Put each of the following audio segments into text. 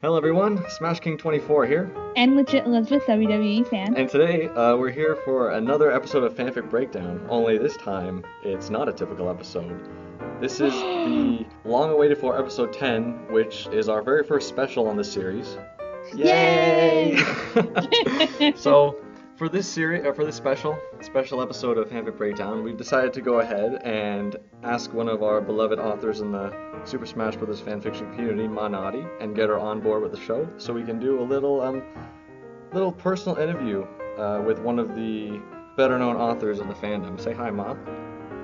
Hello everyone, Smash King 24 here, And LegitElizabethWWEFan. and today we're here for another episode of FanFic Breakdown, only this time it's not a typical episode. This is the long-awaited for episode 10, which is our very first special on the series. Yay! So, for this series, for this special episode of FanFic Breakdown, we've decided to go ahead and ask one of our beloved authors in the Super Smash Bros. Fanfiction community, Manati, and get her on board with the show, so we can do a little personal interview with one of the better-known authors in the fandom. Say hi, Ma.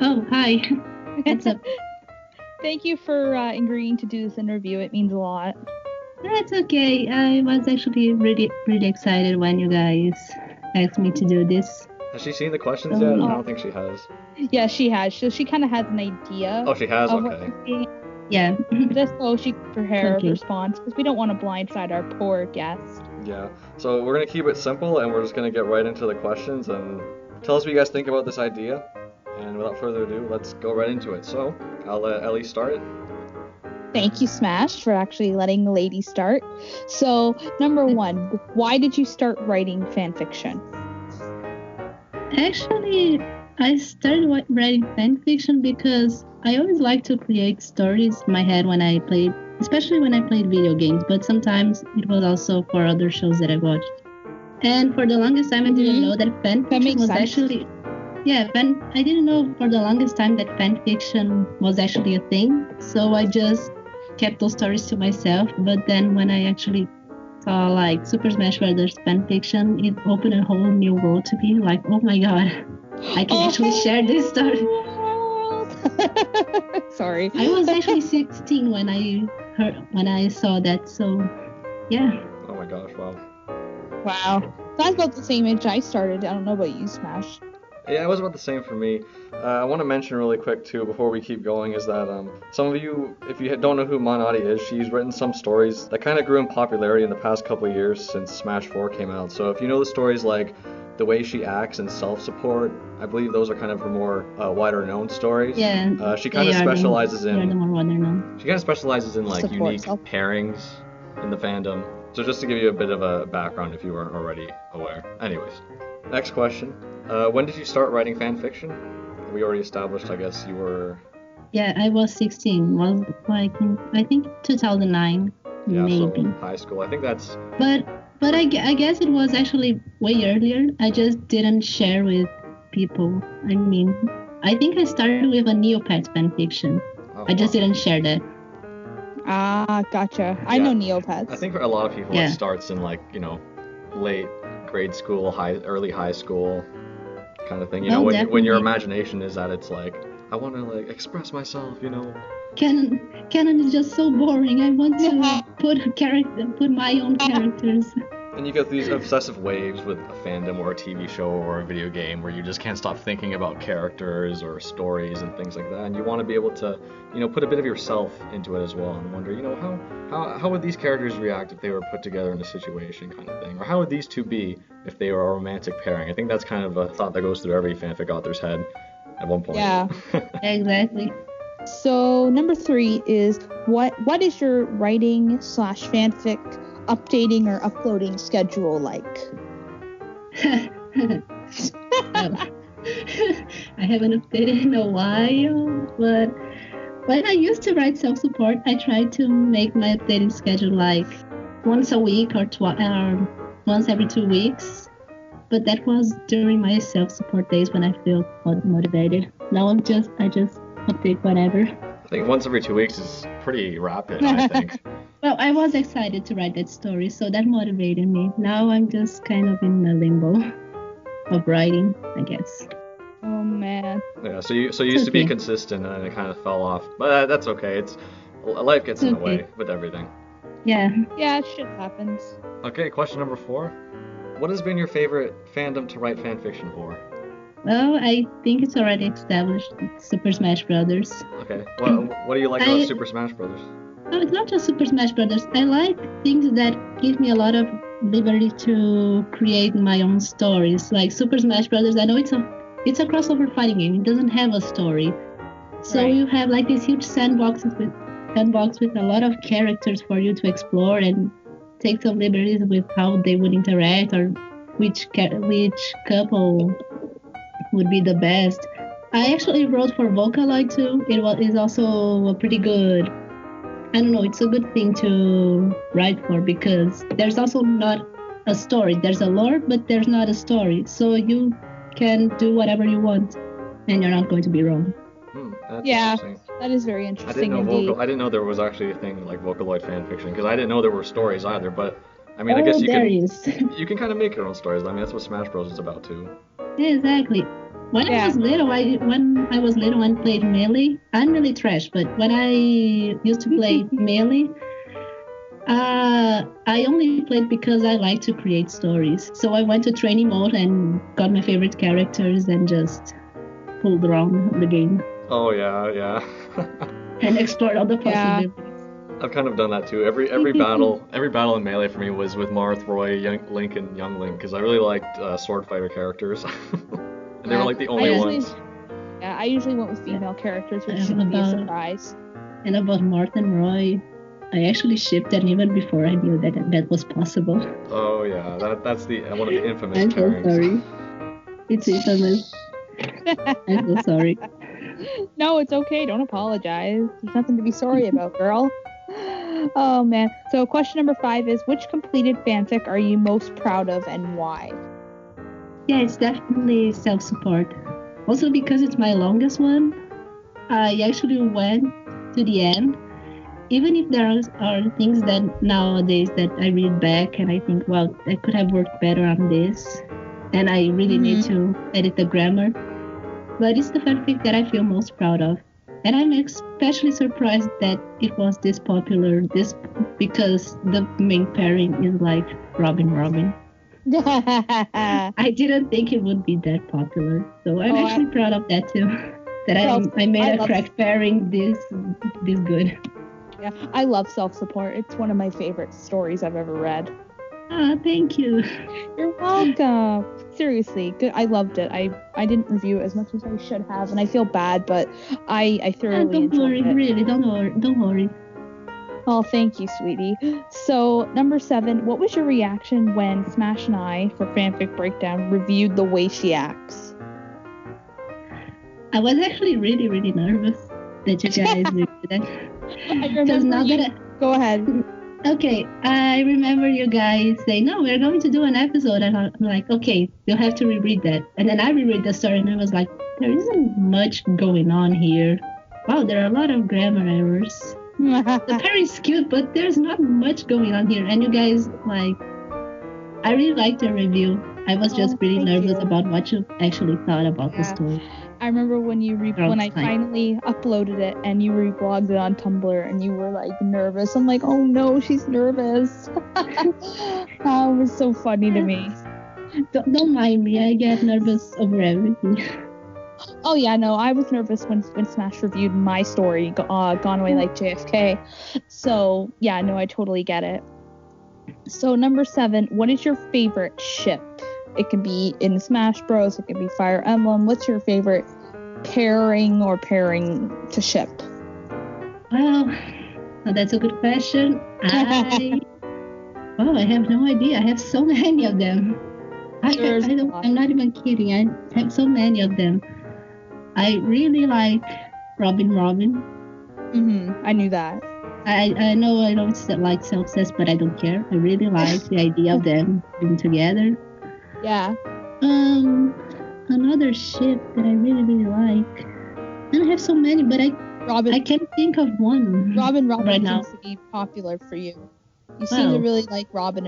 Oh, hi. What's up? Thank you for agreeing to do this interview. It means a lot. That's okay. I was actually really excited when you guys asked me to do this. Has she seen the questions yet? I don't think she has. Yeah, she has. So she kind of has an idea. Oh, she has? Of Okay. Yeah. Just so she can prepare a response, because we don't want to blindside our poor guest. Yeah. So we're going to keep it simple, and we're just going to get right into the questions, and tell us what you guys think about this idea. And without further ado, let's go right into it. So, I'll let Ellie start it. Thank you, Smash, for actually letting the lady start. So, number one, why did you start writing fan fiction? Actually, I started writing fan fiction because I always like to create stories in my head when I played, especially when I played video games, but sometimes it was also for other shows that I watched. And for the longest time, I didn't know that fan fiction was actually... Yeah, I didn't know for the longest time that fan fiction was actually a thing, so I just kept those stories to myself. But then when I actually saw like Super Smash Bros. Fan fiction, it opened a whole new world to me. Like, oh my god, I can actually share this story. Sorry. I was actually 16 when I saw that, so yeah. Oh my gosh, wow. Wow. That's about the same age I started. I don't know about you, Smash. Yeah, it was about the same for me. I want to mention really quick, too, before we keep going, is that some of you, if you don't know who Manati is, she's written some stories that kind of grew in popularity in the past couple of years since Smash 4 came out. So if you know the stories like The Way She Acts and Self-Support, I believe those are kind of her more wider-known stories. Yeah. She kind of specializes in... the more wider-known. She kind of specializes in, like, unique pairings in the fandom. So just to give you a bit of a background if you weren't already aware. Anyways, next question. When did you start writing fan fiction? We already established, I guess, you were... Yeah, I was 16. Was like, I think 2009, yeah, maybe. So high school. I think that's... But I guess it was actually way earlier. I just didn't share with people. I mean, I think I started with a Neopets fan fiction. Oh, I just didn't share that. Ah, gotcha. I know Neopets. I think for a lot of people it starts in like, late grade school, early high school kind of thing. When your imagination is at its like, I want to like express myself, Canon is just so boring. I want to put my own characters. And you get these obsessive waves with a fandom or a TV show or a video game where you just can't stop thinking about characters or stories and things like that. And you want to be able to, put a bit of yourself into it as well and wonder, how would these characters react if they were put together in a situation kind of thing? Or how would these two be if they were a romantic pairing? I think that's kind of a thought that goes through every fanfic author's head at one point. Yeah, exactly. So number 3 is what is your writing / fanfic updating or uploading schedule like? I haven't updated in a while, but when I used to write self-support, I tried to make my updating schedule like once a week or once every 2 weeks. But that was during my self-support days when I feel motivated. Now I just update whatever. I think once every 2 weeks is pretty rapid, I think. Well, I was excited to write that story, so that motivated me. Now I'm just kind of in a limbo of writing, I guess. Oh man. Yeah, so you used to be consistent and it kind of fell off, but that's okay. Life gets in the way with everything. Yeah. Yeah, shit happens. Okay, question number 4. What has been your favorite fandom to write fan fiction for? Well, I think it's already established. Super Smash Bros. Okay. Well, what do you like about Super Smash Bros? No, it's not just Super Smash Bros. I like things that give me a lot of liberty to create my own stories. Like Super Smash Bros. I know it's a crossover fighting game. It doesn't have a story. So you have like these huge sandbox with a lot of characters for you to explore, and take some liberties with how they would interact or which couple would be the best. I actually wrote for Vocaloid too. Is also a pretty good. I don't know. It's a good thing to write for because there's also not a story. There's a lore, but there's not a story. So you can do whatever you want, and you're not going to be wrong. That's Yeah, interesting. that is very interesting indeed. I didn't know there was actually a thing like Vocaloid fan fiction because I didn't know there were stories either. But I mean, I guess there is. you can kind of make your own stories. I mean, that's what Smash Bros is about too. Yeah, exactly. When I was little, and played Melee, I'm really trash, but when I used to play Melee, I only played because I like to create stories. So I went to training mode and got my favorite characters and just pulled around the game. Oh yeah. And explored all the possibilities. I've kind of done that too. Every battle in Melee for me was with Marth, Roy, Link, and Young Link because I really liked sword fighter characters. And they were like the only ones. Yeah, I usually went with female characters, which shouldn't be a surprise. And about Marth and Roy, I actually shipped them even before I knew that was possible. Oh yeah, that's one of the infamous I'm pairings. so sorry. It's infamous. I'm so sorry. No, it's okay. Don't apologize. There's nothing to be sorry about, girl. Oh man. So question number 5 is, which completed fanfic are you most proud of and why? Yeah, it's definitely self-support. Also because it's my longest one, I actually went to the end. Even if there are things that nowadays that I read back and I think, well, I could have worked better on this. And I really need to edit the grammar. But it's the fanfic that I feel most proud of. And I'm especially surprised that it was this popular, because the main pairing is like Robin. I didn't think it would be that popular. So I'm actually proud of that too. That I made a crack pairing this good. Yeah, I love self-support. It's one of my favorite stories I've ever read. Thank you. You're welcome. Seriously, good. I loved it. I didn't review it as much as I should have, and I feel bad, but I thoroughly enjoyed it. Really, don't worry. Oh, thank you, sweetie. So, number 7, what was your reaction when Smash and I, for FanFic Breakdown, reviewed The Way She Acts? I was actually really, really nervous that you guys reviewed that. I remember Go ahead. Okay, I remember you guys saying, no, we're going to do an episode. And I'm like, okay, you'll have to reread that. And then I reread the story and I was like, there isn't much going on here. Wow, there are a lot of grammar errors. The pairing's cute, but there's not much going on here. And you guys, I really liked the review. I was just really nervous about what you actually thought about the story. I remember when I finally uploaded it and you reblogged it on Tumblr and you were like nervous. I'm like, oh no, she's nervous. That was so funny to me. Don't mind me. I get nervous over everything. Oh yeah, no, I was nervous when Smash reviewed my story, Gone Away Like JFK. So yeah, no, I totally get it. So number 7, what is your favorite ship? It can be in Smash Bros. It can be Fire Emblem. What's your favorite pairing to ship? Well, that's a good question. I have no idea. I have so many of them. I'm not even kidding. I have so many of them. I really like Robin. I knew that. I know I don't like self-obsessed, but I don't care. I really like the idea of them being together. Yeah. Another ship that I really, really like. And I have so many, but I can't think of one. Robin right now seems to be popular for you. You seem to really like Robin,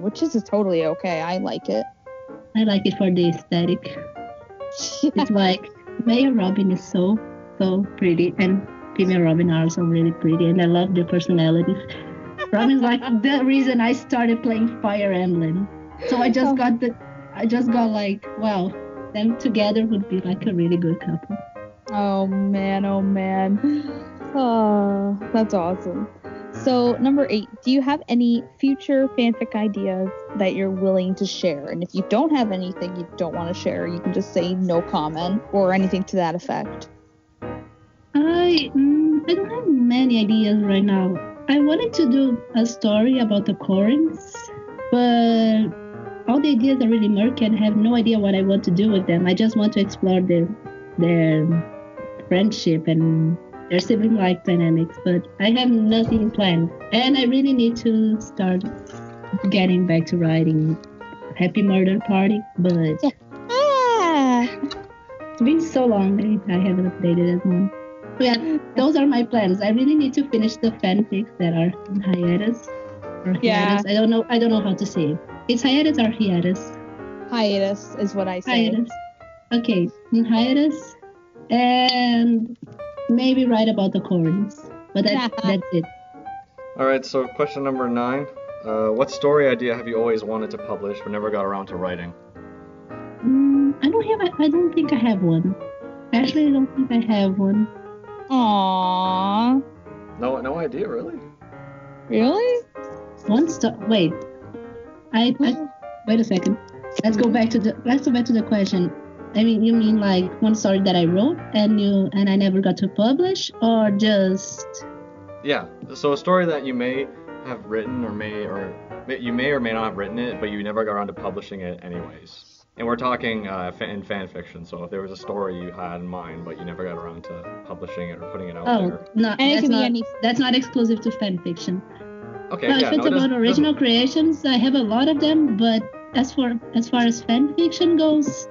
which is totally okay. I like it. I like it for the aesthetic. Yeah. It's like male Robin is so pretty, and female Robin are also really pretty, and I love their personalities. Robin's like the reason I started playing Fire Emblem. So I just got like, wow, them together would be like a really good couple. Oh man. Oh, that's awesome. So number 8, do you have any future fanfic ideas that you're willing to share? And if you don't have anything you don't want to share, you can just say no comment or anything to that effect. I don't have many ideas right now. I wanted to do a story about the Corins, but all the ideas are really murky and I have no idea what I want to do with them. I just want to explore their friendship and their sibling-like dynamics, but I have nothing planned. And I really need to start getting back to writing Happy Murder Party, but it's been so long that I haven't updated that one. But yeah, those are my plans. I really need to finish the fanfics that are in hiatus. Or hiatus. Yeah. I don't know how to say it. It's hiatus or hiatus? Hiatus is what I say. Hiatus. Okay, in hiatus. And maybe write about the Corins. But that's it. Alright, so question number 9. What story idea have you always wanted to publish but never got around to writing? I don't think I have one. Actually, I don't think I have one. Aww. No idea, really? Really? Wait. Wait a second. Let's go back to the question. I mean, you mean like one story that I wrote and I never got to publish, or just? Yeah. So a story that you may have written you may or may not have written it, but you never got around to publishing it anyways. And we're talking in fan fiction. So if there was a story you had in mind, but you never got around to publishing it or putting it out there. No, that's not exclusive to fan fiction. Okay. Well, yeah. if it's about original creations, I have a lot of them, but as far as fan fiction goes,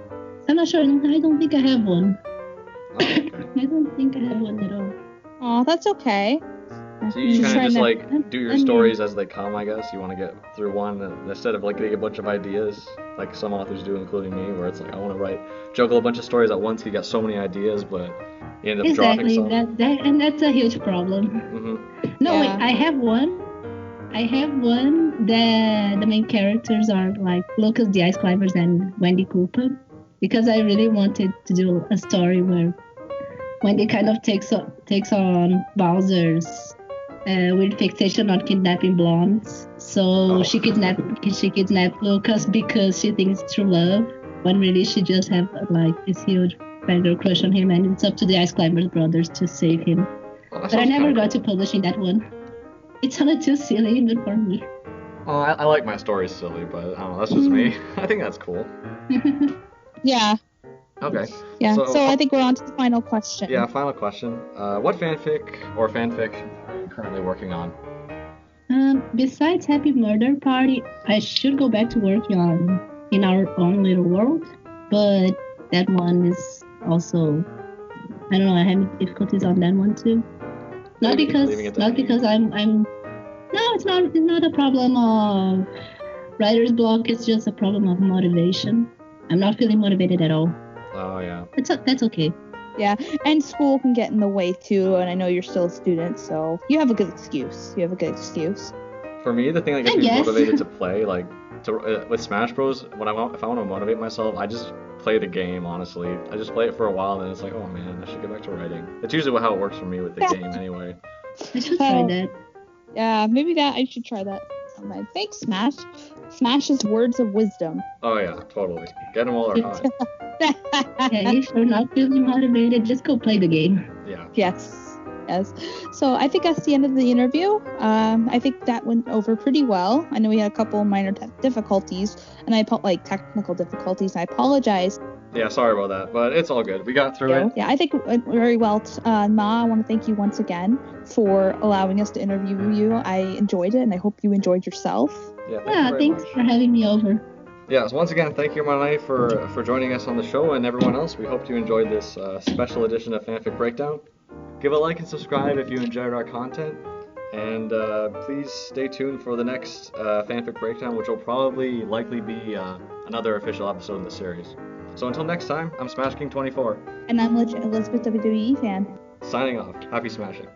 I'm not sure. I don't think I have one. Oh, okay. I don't think I have one at all. Oh, that's okay. So you kind of just like do your stories as they come, I guess. You want to get through one instead of like getting a bunch of ideas, like some authors do, including me, where it's like I want to juggle a bunch of stories at once. You got so many ideas, but you end up dropping some. And that's a huge problem. Mm-hmm. No, Yeah. wait, I have one that the main characters are like Lucas the Ice Climbers and Wendy Cooper, because I really wanted to do a story where Wendy kind of takes on Bowser's weird fixation on kidnapping blondes. So she kidnapped Lucas because she thinks it's true love, when really she just have like this huge fangirl crush on him, and it's up to the Ice Climbers brothers to save him. But I never got to publishing that one. It sounded too silly even for me. Oh, I like my stories silly, but I don't know, that's just me. I think that's cool. Yeah. Okay. Yeah. So I think we're on to the final question. Yeah, final question. What fanfic or fanfiction are you currently working on? Besides Happy Murder Party, I should go back to working on In Our Own Little World, but that one is also, I don't know, I have difficulties on that one too. Not because I'm no, it's not a problem of writer's block, it's just a problem of motivation. I'm not feeling motivated at all. Oh yeah. That's okay. Yeah, and school can get in the way too, and I know you're still a student, so you have a good excuse. For me, the thing that gets me motivated to play, with Smash Bros, if I want to motivate myself, I just play the game, honestly. I just play it for a while, and then it's like, oh man, I should get back to writing. It's usually how it works for me with the game anyway. I should try that. Yeah, maybe I should try that sometime. Thanks, Smash. Smash's words of wisdom. Oh yeah, totally. Get them while they're hot. Yeah, if you're not feeling motivated, just go play the game. Yeah. Yes. So I think that's the end of the interview. I think that went over pretty well. I know we had a couple minor difficulties, and technical difficulties. I apologize. Yeah, sorry about that, but it's all good. We got through it. Yeah, I think it went very well. Ma, I want to thank you once again for allowing us to interview you. I enjoyed it, and I hope you enjoyed yourself. Yeah, thanks for having me over. Yeah, so once again, thank you, Manai, for joining us on the show, and everyone else. We hope you enjoyed this special edition of FanFic Breakdown. Give a like and subscribe if you enjoyed our content, and please stay tuned for the next FanFic Breakdown, which will likely be another official episode in the series. So until next time, I'm Smash King 24. And I'm LegitElizabethWWEFan. Signing off. Happy smashing.